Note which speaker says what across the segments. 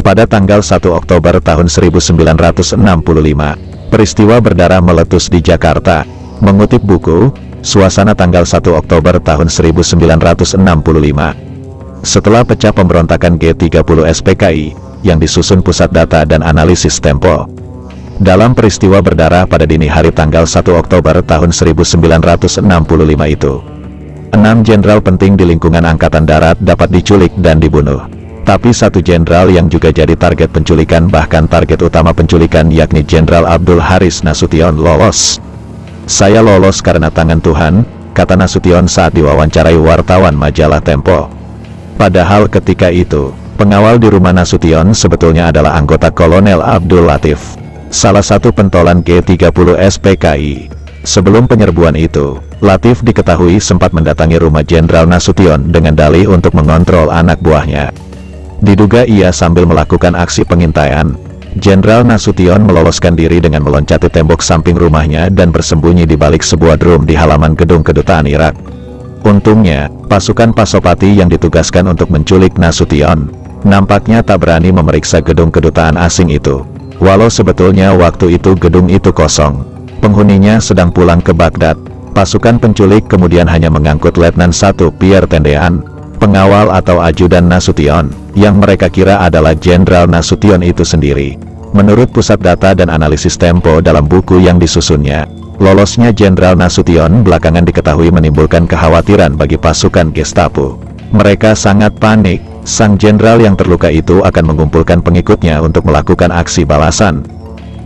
Speaker 1: Pada tanggal 1 Oktober tahun 1965, peristiwa berdarah meletus di Jakarta. Mengutip buku, Suasana tanggal 1 Oktober tahun 1965. Setelah pecah pemberontakan G30 SPKI, yang disusun Pusat Data dan Analisis Tempo. Dalam peristiwa berdarah pada dini hari tanggal 1 Oktober tahun 1965 itu, 6 jenderal penting di lingkungan Angkatan Darat dapat diculik dan dibunuh. Tapi satu jenderal yang juga jadi target penculikan, bahkan target utama penculikan, yakni Jenderal Abdul Haris Nasution, lolos. "Saya lolos karena tangan Tuhan," kata Nasution saat diwawancarai wartawan majalah Tempo. Padahal ketika itu, pengawal di rumah Nasution sebetulnya adalah anggota Kolonel Abdul Latif, salah satu pentolan G30 SPKI. Sebelum penyerbuan itu, Latif diketahui sempat mendatangi rumah Jenderal Nasution dengan dalih untuk mengontrol anak buahnya. Diduga ia sambil melakukan aksi pengintaian. Jenderal Nasution meloloskan diri dengan meloncati tembok samping rumahnya dan bersembunyi di balik sebuah drum di halaman gedung kedutaan Irak. Untungnya, pasukan Pasopati yang ditugaskan untuk menculik Nasution nampaknya tak berani memeriksa gedung kedutaan asing itu. Walau sebetulnya waktu itu gedung itu kosong. Penghuninya sedang pulang ke Baghdad. Pasukan penculik kemudian hanya mengangkut Letnan 1 Pierre Tendean, pengawal atau ajudan Nasution, yang mereka kira adalah Jenderal Nasution itu sendiri. Menurut Pusat Data dan Analisis Tempo dalam buku yang disusunnya, lolosnya Jenderal Nasution belakangan diketahui menimbulkan kekhawatiran bagi pasukan Gestapo. Mereka sangat panik. Sang jenderal yang terluka itu akan mengumpulkan pengikutnya untuk melakukan aksi balasan.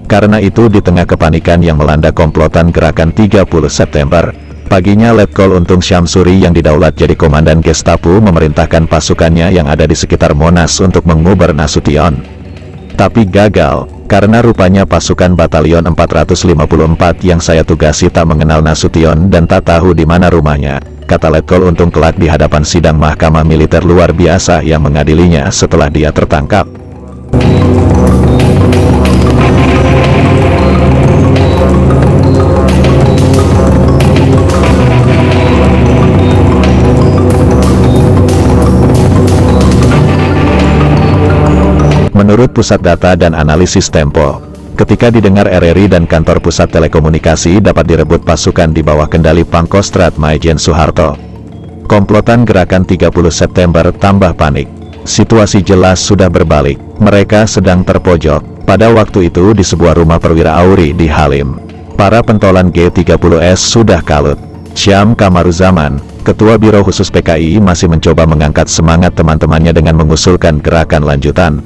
Speaker 1: Karena itu, di tengah kepanikan yang melanda komplotan gerakan 30 September, paginya Letkol Untung Syamsuri yang didaulat jadi komandan Gestapo memerintahkan pasukannya yang ada di sekitar Monas untuk menguber Nasution. Tapi gagal, karena rupanya pasukan Batalion 454 yang saya tugasi tak mengenal Nasution dan tak tahu di mana rumahnya, kata Letkol Untung kelak di hadapan sidang Mahkamah Militer luar biasa yang mengadilinya setelah dia tertangkap. Menurut Pusat Data dan Analisis Tempo, ketika didengar RRI dan kantor pusat telekomunikasi dapat direbut pasukan di bawah kendali Pangkostrat Maijen Soeharto, komplotan gerakan 30 September tambah panik. Situasi jelas sudah berbalik. Mereka sedang terpojok pada waktu itu di sebuah rumah perwira Auri di Halim. Para pentolan G30S sudah kalut. Syam Kamaruzaman, Ketua Biro Khusus PKI, masih mencoba mengangkat semangat teman-temannya dengan mengusulkan gerakan lanjutan,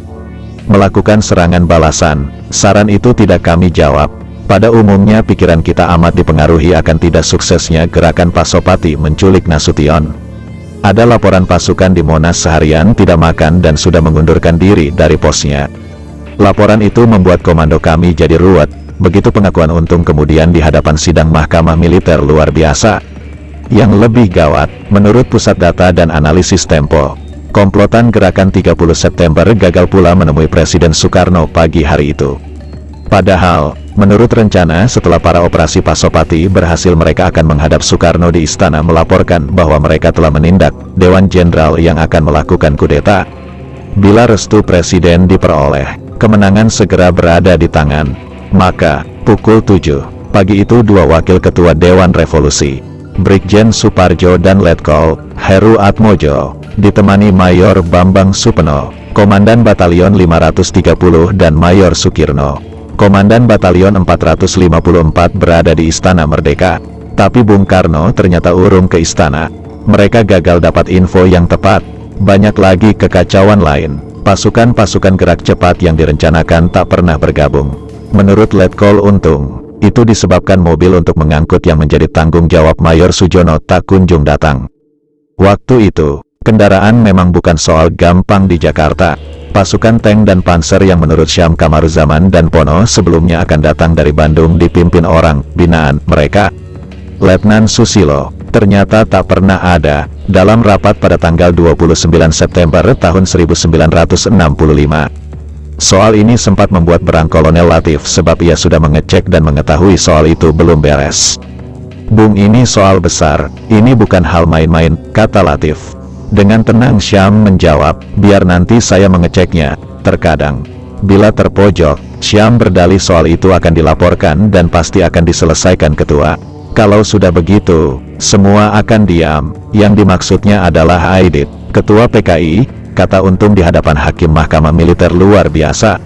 Speaker 1: melakukan serangan balasan. Saran itu tidak kami jawab. Pada umumnya pikiran kita amat dipengaruhi akan tidak suksesnya gerakan Pasopati menculik Nasution. Ada laporan pasukan di Monas seharian tidak makan dan sudah mengundurkan diri dari posnya. Laporan itu membuat komando kami jadi ruwet. Begitu pengakuan Untung kemudian di hadapan sidang Mahkamah Militer luar biasa. Yang lebih gawat, menurut Pusat Data dan Analisis Tempo, komplotan gerakan 30 September gagal pula menemui Presiden Soekarno pagi hari itu. Padahal, menurut rencana setelah para operasi Pasopati berhasil, mereka akan menghadap Soekarno di istana melaporkan bahwa mereka telah menindak Dewan Jenderal yang akan melakukan kudeta. Bila restu Presiden diperoleh, kemenangan segera berada di tangan. Maka, pukul 7 pagi itu dua wakil ketua Dewan Revolusi, Brigjen Suparjo dan Letkol Heru Atmojo, ditemani Mayor Bambang Supeno, Komandan Batalion 530 dan Mayor Sukirno, Komandan Batalion 454 berada di Istana Merdeka. Tapi Bung Karno ternyata urung ke istana. Mereka gagal dapat info yang tepat. Banyak lagi kekacauan lain. Pasukan-pasukan gerak cepat yang direncanakan tak pernah bergabung. Menurut Letkol Untung, itu disebabkan mobil untuk mengangkut yang menjadi tanggung jawab Mayor Sujono tak kunjung datang. Waktu itu, kendaraan memang bukan soal gampang di Jakarta. Pasukan tank dan panser yang menurut Syam Kamaruzaman dan Pono sebelumnya akan datang dari Bandung dipimpin orang binaan mereka, Letnan Susilo, ternyata tak pernah ada dalam rapat pada tanggal 29 September tahun 1965. Soal ini sempat membuat berang Kolonel Latif sebab ia sudah mengecek dan mengetahui soal itu belum beres. "Bung, ini soal besar, ini bukan hal main-main," kata Latif. Dengan tenang Syam menjawab, "Biar nanti saya mengeceknya, terkadang. Bila terpojok, Syam berdalih soal itu akan dilaporkan dan pasti akan diselesaikan ketua. Kalau sudah begitu, semua akan diam. Yang dimaksudnya adalah Aidit, ketua PKI, kata Untung di hadapan Hakim Mahkamah Militer luar biasa.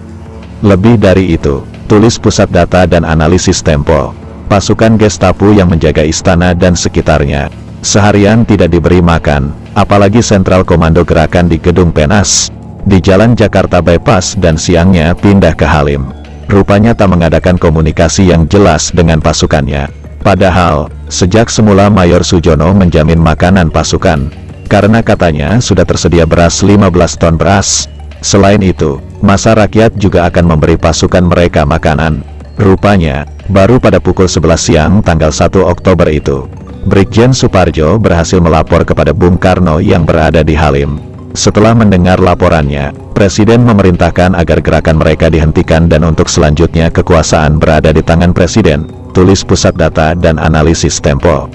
Speaker 1: Lebih dari itu, tulis Pusat Data dan Analisis Tempo. Pasukan Gestapo yang menjaga istana dan sekitarnya seharian tidak diberi makan, apalagi sentral komando gerakan di Gedung Penas, di Jalan Jakarta Bypass, dan siangnya pindah ke Halim. Rupanya tak mengadakan komunikasi yang jelas dengan pasukannya. Padahal, sejak semula Mayor Sujono menjamin makanan pasukan, karena katanya sudah tersedia beras 15 ton beras. Selain itu, massa rakyat juga akan memberi pasukan mereka makanan. Rupanya, baru pada pukul 11 siang tanggal 1 Oktober itu, Brigjen Suparjo berhasil melapor kepada Bung Karno yang berada di Halim. Setelah mendengar laporannya, Presiden memerintahkan agar gerakan mereka dihentikan dan untuk selanjutnya kekuasaan berada di tangan Presiden, tulis Pusat Data dan Analisis Tempo.